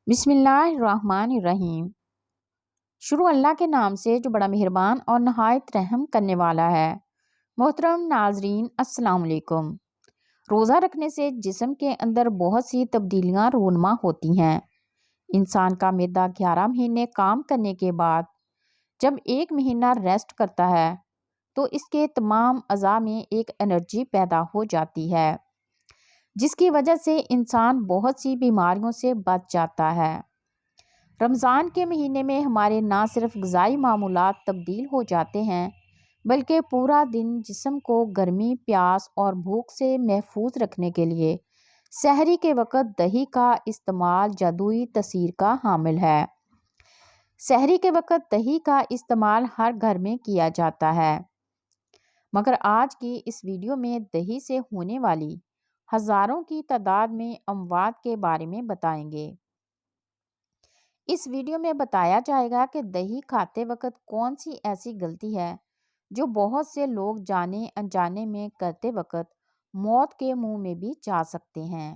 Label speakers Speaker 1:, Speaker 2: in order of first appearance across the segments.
Speaker 1: بسم اللہ الرحمن الرحیم۔ شروع اللہ کے نام سے جو بڑا مہربان اور نہایت رحم کرنے والا ہے۔ محترم ناظرین، السلام علیکم۔ روزہ رکھنے سے جسم کے اندر بہت سی تبدیلیاں رونما ہوتی ہیں۔ انسان کا معدہ 11 مہینے کام کرنے کے بعد جب 1 مہینہ ریسٹ کرتا ہے تو اس کے تمام اعضاء میں ایک انرجی پیدا ہو جاتی ہے، جس کی وجہ سے انسان بہت سی بیماریوں سے بچ جاتا ہے۔ رمضان کے مہینے میں ہمارے نہ صرف غذائی معمولات تبدیل ہو جاتے ہیں بلکہ پورا دن جسم کو گرمی، پیاس اور بھوک سے محفوظ رکھنے کے لیے سحری کے وقت دہی کا استعمال جادوئی تاثیر کا حامل ہے۔ سحری کے وقت دہی کا استعمال ہر گھر میں کیا جاتا ہے، مگر آج کی اس ویڈیو میں دہی سے ہونے والی ہزاروں کی تعداد میں اموات کے بارے میں بتائیں گے۔ اس ویڈیو میں بتایا جائے گا کہ دہی کھاتے وقت کون سی ایسی غلطی ہے جو بہت سے لوگ جانے انجانے میں کرتے وقت موت کے منہ میں بھی جا سکتے ہیں۔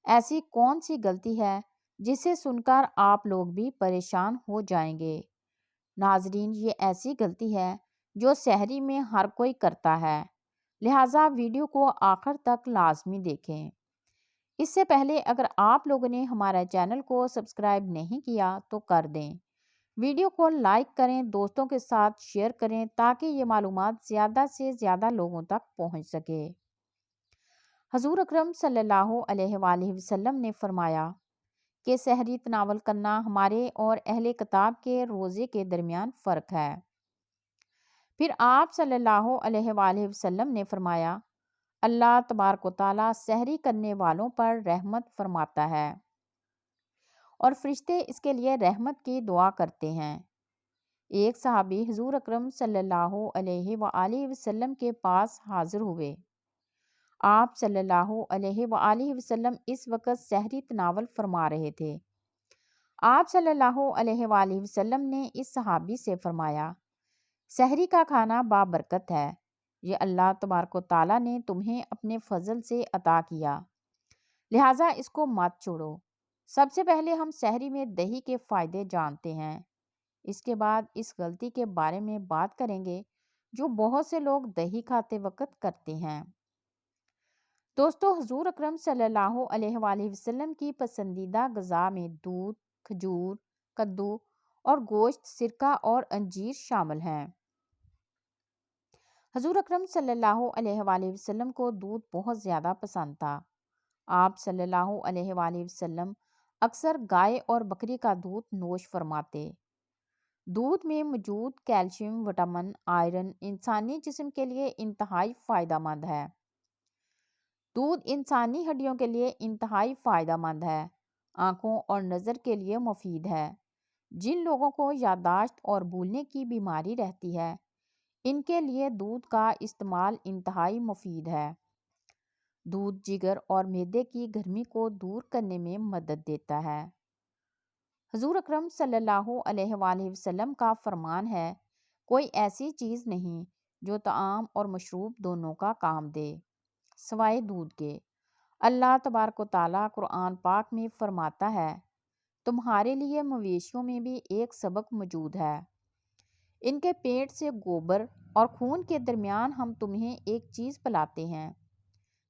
Speaker 1: ایسی کون سی غلطی ہے جسے سن کر آپ لوگ بھی پریشان ہو جائیں گے؟ ناظرین، یہ ایسی غلطی ہے جو سحری میں ہر کوئی کرتا ہے، لہٰذا ویڈیو کو آخر تک لازمی دیکھیں۔ اس سے پہلے اگر آپ لوگوں نے ہمارا چینل کو سبسکرائب نہیں کیا تو کر دیں، ویڈیو کو لائک کریں، دوستوں کے ساتھ شیئر کریں تاکہ یہ معلومات زیادہ سے زیادہ لوگوں تک پہنچ سکے۔ حضور اکرم صلی اللہ علیہ وآلہ وسلم نے فرمایا کہ سحری تناول کرنا ہمارے اور اہل کتاب کے روزے کے درمیان فرق ہے۔ پھر آپ صلی اللہ علیہ وآلہ وسلم نے فرمایا، اللہ تبارک و تعالیٰ سحری کرنے والوں پر رحمت فرماتا ہے اور فرشتے اس کے لیے رحمت کی دعا کرتے ہیں۔ ایک صحابی حضور اکرم صلی اللہ علیہ وآلہ وسلم کے پاس حاضر ہوئے۔ آپ صلی اللہ علیہ وآلہ وسلم اس وقت سحری تناول فرما رہے تھے۔ آپ صلی اللہ علیہ وآلہ وسلم نے اس صحابی سے فرمایا، سحری کا کھانا بابرکت ہے، یہ اللہ تبارک و تعالیٰ نے تمہیں اپنے فضل سے عطا کیا، لہٰذا اس کو مت چھوڑو۔ سب سے پہلے ہم سحری میں دہی کے فائدے جانتے ہیں، اس کے بعد اس غلطی کے بارے میں بات کریں گے جو بہت سے لوگ دہی کھاتے وقت کرتے ہیں۔ دوستو، حضور اکرم صلی اللہ علیہ وآلہ وسلم کی پسندیدہ غذا میں دودھ، کھجور، کدو اور گوشت، سرکہ اور انجیر شامل ہیں۔ حضور اکرم صلی اللہ علیہ وآلہ وسلم کو دودھ بہت زیادہ پسند تھا۔ آپ صلی اللہ علیہ وآلہ وسلم اکثر گائے اور بکری کا دودھ نوش فرماتے۔ دودھ میں موجود کیلشیم، وٹامن، آئرن انسانی جسم کے لیے انتہائی فائدہ مند ہے۔ دودھ انسانی ہڈیوں کے لیے انتہائی فائدہ مند ہے، آنکھوں اور نظر کے لیے مفید ہے۔ جن لوگوں کو یادداشت اور بھولنے کی بیماری رہتی ہے، ان کے لیے دودھ کا استعمال انتہائی مفید ہے۔ دودھ جگر اور معدے کی گرمی کو دور کرنے میں مدد دیتا ہے۔ حضور اکرم صلی اللہ علیہ وآلہ وسلم کا فرمان ہے، کوئی ایسی چیز نہیں جو طعام اور مشروب دونوں کا کام دے سوائے دودھ کے۔ اللہ تبارک و تعالیٰ قرآن پاک میں فرماتا ہے، تمہارے لیے مویشیوں میں بھی ایک سبق موجود ہے، ان کے پیٹ سے گوبر اور خون کے درمیان ہم تمہیں ایک چیز پلاتے ہیں،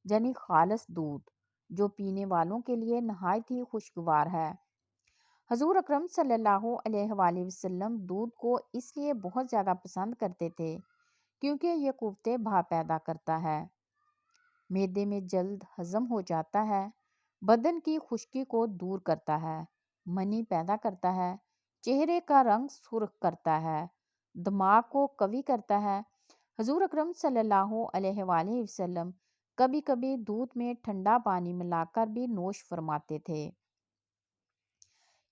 Speaker 1: یعنی خالص دودھ، جو پینے والوں کے لیے نہایت ہی خوشگوار ہے۔ حضور اکرم صلی اللہ علیہ وآلہ وسلم دودھ کو اس لیے بہت زیادہ پسند کرتے تھے کیونکہ یہ قوت بھا پیدا کرتا ہے، معدے میں جلد ہضم ہو جاتا ہے، بدن کی خشکی کو دور کرتا ہے، منی پیدا کرتا ہے، چہرے کا رنگ سرخ کرتا ہے، دماغ کو قوی کرتا ہے۔ حضور اکرم صلی اللہ علیہ وآلہ وسلم کبھی کبھی دودھ میں ٹھنڈا پانی ملا کر بھی نوش فرماتے تھے۔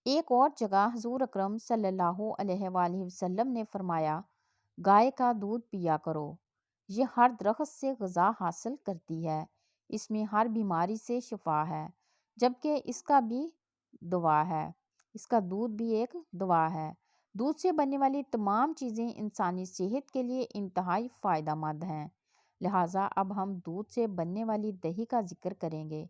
Speaker 1: ایک اور جگہ حضور اکرم صلی اللہ علیہ وآلہ وسلم نے فرمایا، گائے کا دودھ پیا کرو، یہ ہر درخت سے غذا حاصل کرتی ہے، اس میں ہر بیماری سے شفا ہے، جبکہ اس کا دودھ بھی ایک دوا ہے۔ دودھ سے بننے والی تمام چیزیں انسانی صحت کے لیے انتہائی فائدہ مند ہیں، لہٰذا اب ہم دودھ سے بننے والی دہی کا ذکر کریں گے۔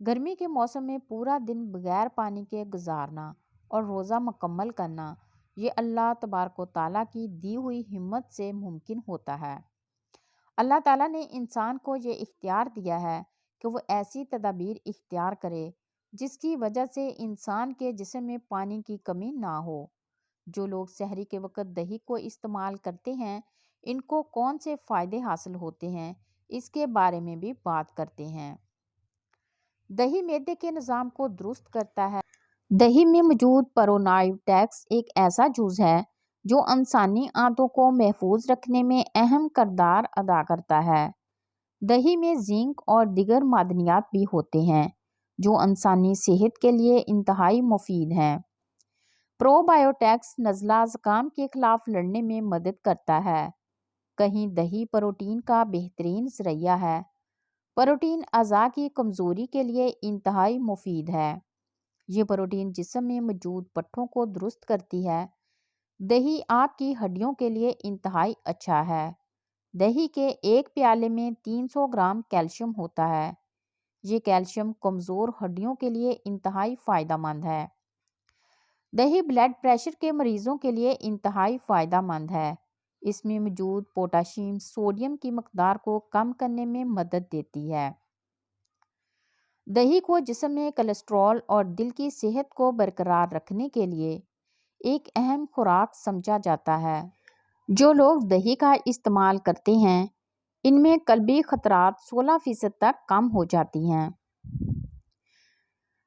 Speaker 1: گرمی کے موسم میں پورا دن بغیر پانی کے گزارنا اور روزہ مکمل کرنا یہ اللہ تبارک و تعالیٰ کی دی ہوئی ہمت سے ممکن ہوتا ہے۔ اللہ تعالیٰ نے انسان کو یہ اختیار دیا ہے کہ وہ ایسی تدابیر اختیار کرے جس کی وجہ سے انسان کے جسم میں پانی کی کمی نہ ہو۔ جو لوگ سحری کے وقت دہی کو استعمال کرتے ہیں ان کو کون سے فائدے حاصل ہوتے ہیں اس کے بارے میں بھی بات کرتے ہیں۔ دہی معدے کے نظام کو درست کرتا ہے۔ دہی میں موجود پرونائیوٹکس ایک ایسا جوس ہے جو انسانی آنتوں کو محفوظ رکھنے میں اہم کردار ادا کرتا ہے۔ دہی میں زنک اور دیگر معدنیات بھی ہوتے ہیں جو انسانی صحت کے لیے انتہائی مفید ہیں۔ پرو بایوٹکس نزلہ زکام کے خلاف لڑنے میں مدد کرتا ہے۔ کہیں دہی پروٹین کا بہترین ذریعہ ہے۔ پروٹین اعضاء کی کمزوری کے لیے انتہائی مفید ہے۔ یہ پروٹین جسم میں موجود پٹھوں کو درست کرتی ہے۔ دہی آپ کی ہڈیوں کے لیے انتہائی اچھا ہے۔ دہی کے ایک پیالے میں 300 گرام کیلشیم ہوتا ہے۔ یہ کیلشیم کمزور ہڈیوں کے لیے انتہائی فائدہ مند ہے۔ دہی بلڈ پریشر کے مریضوں کے لیے انتہائی فائدہ مند ہے۔ اس میں موجود پوٹاشیم سوڈیم کی مقدار کو کم کرنے میں مدد دیتی ہے۔ دہی کو جسم میں کولیسٹرول اور دل کی صحت کو برقرار رکھنے کے لیے ایک اہم خوراک سمجھا جاتا ہے۔ جو لوگ دہی کا استعمال کرتے ہیں ان میں قلبی خطرات 16% تک کم ہو جاتی ہیں۔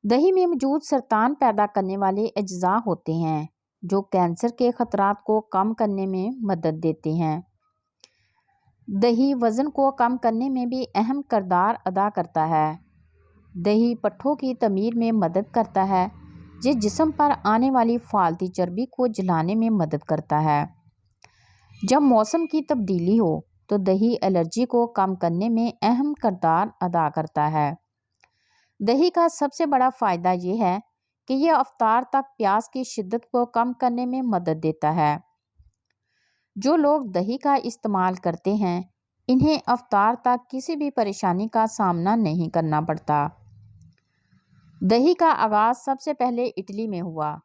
Speaker 1: دہی میں موجود سرطان پیدا کرنے والے اجزاء ہوتے ہیں جو کینسر کے خطرات کو کم کرنے میں مدد دیتے ہیں۔ دہی وزن کو کم کرنے میں بھی اہم کردار ادا کرتا ہے۔ دہی پٹھوں کی تعمیر میں مدد کرتا ہے۔ یہ جسم پر آنے والی فالتو چربی کو جلانے میں مدد کرتا ہے۔ جب موسم کی تبدیلی ہو تو دہی الرجی کو کم کرنے میں اہم کردار ادا کرتا ہے۔ دہی کا سب سے بڑا فائدہ یہ ہے کہ یہ افطار تک پیاس کی شدت کو کم کرنے میں مدد دیتا ہے۔ جو لوگ دہی کا استعمال کرتے ہیں انہیں افطار تک کسی بھی پریشانی کا سامنا نہیں کرنا پڑتا۔ دہی کا آغاز سب سے پہلے اٹلی میں ہوا۔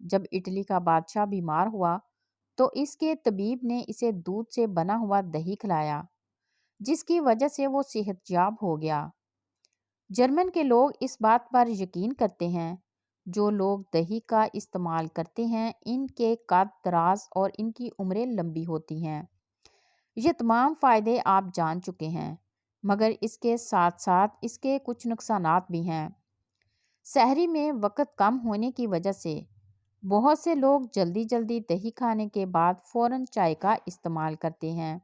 Speaker 1: جب اٹلی کا بادشاہ بیمار ہوا تو اس کے طبیب نے اسے دودھ سے بنا ہوا دہی کھلایا جس کی وجہ سے وہ صحت یاب ہو گیا۔ جرمن کے لوگ اس بات پر یقین کرتے ہیں جو لوگ دہی کا استعمال کرتے ہیں ان کے قد دراز اور ان کی عمریں لمبی ہوتی ہیں۔ یہ تمام فائدے آپ جان چکے ہیں مگر اس کے ساتھ ساتھ اس کے کچھ نقصانات بھی ہیں۔ سحری میں وقت کم ہونے کی وجہ سے بہت سے لوگ جلدی جلدی دہی کھانے کے بعد فوراً چائے کا استعمال کرتے ہیں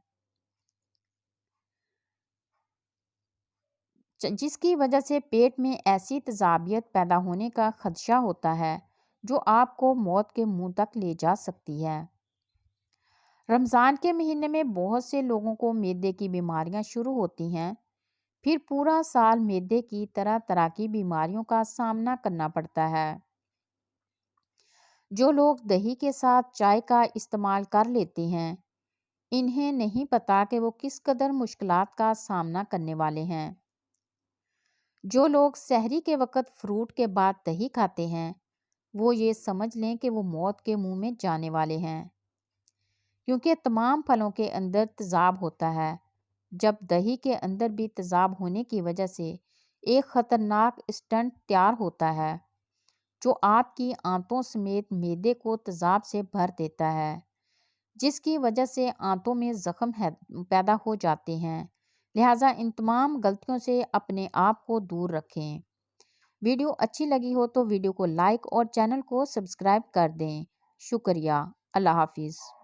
Speaker 1: جس کی وجہ سے پیٹ میں ایسی تیزابیت پیدا ہونے کا خدشہ ہوتا ہے جو آپ کو موت کے منہ تک لے جا سکتی ہے۔ رمضان کے مہینے میں بہت سے لوگوں کو معدے کی بیماریاں شروع ہوتی ہیں، پھر پورا سال معدے کی طرح طرح کی بیماریوں کا سامنا کرنا پڑتا ہے۔ جو لوگ دہی کے ساتھ چائے کا استعمال کر لیتے ہیں انہیں نہیں پتا کہ وہ کس قدر مشکلات کا سامنا کرنے والے ہیں۔ جو لوگ سحری کے وقت فروٹ کے بعد دہی کھاتے ہیں وہ یہ سمجھ لیں کہ وہ موت کے منہ میں جانے والے ہیں، کیونکہ تمام پھلوں کے اندر تیزاب ہوتا ہے۔ جب دہی کے اندر بھی تیزاب ہونے کی وجہ سے ایک خطرناک اسٹنٹ تیار ہوتا ہے جو آپ کی آنتوں سمیت معدے کو تیزاب سے بھر دیتا ہے جس کی وجہ سے آنتوں میں زخم پیدا ہو جاتے ہیں۔ لہٰذا ان تمام غلطیوں سے اپنے آپ کو دور رکھیں۔ ویڈیو اچھی لگی ہو تو ویڈیو کو لائک اور چینل کو سبسکرائب کر دیں۔ شکریہ۔ اللہ حافظ۔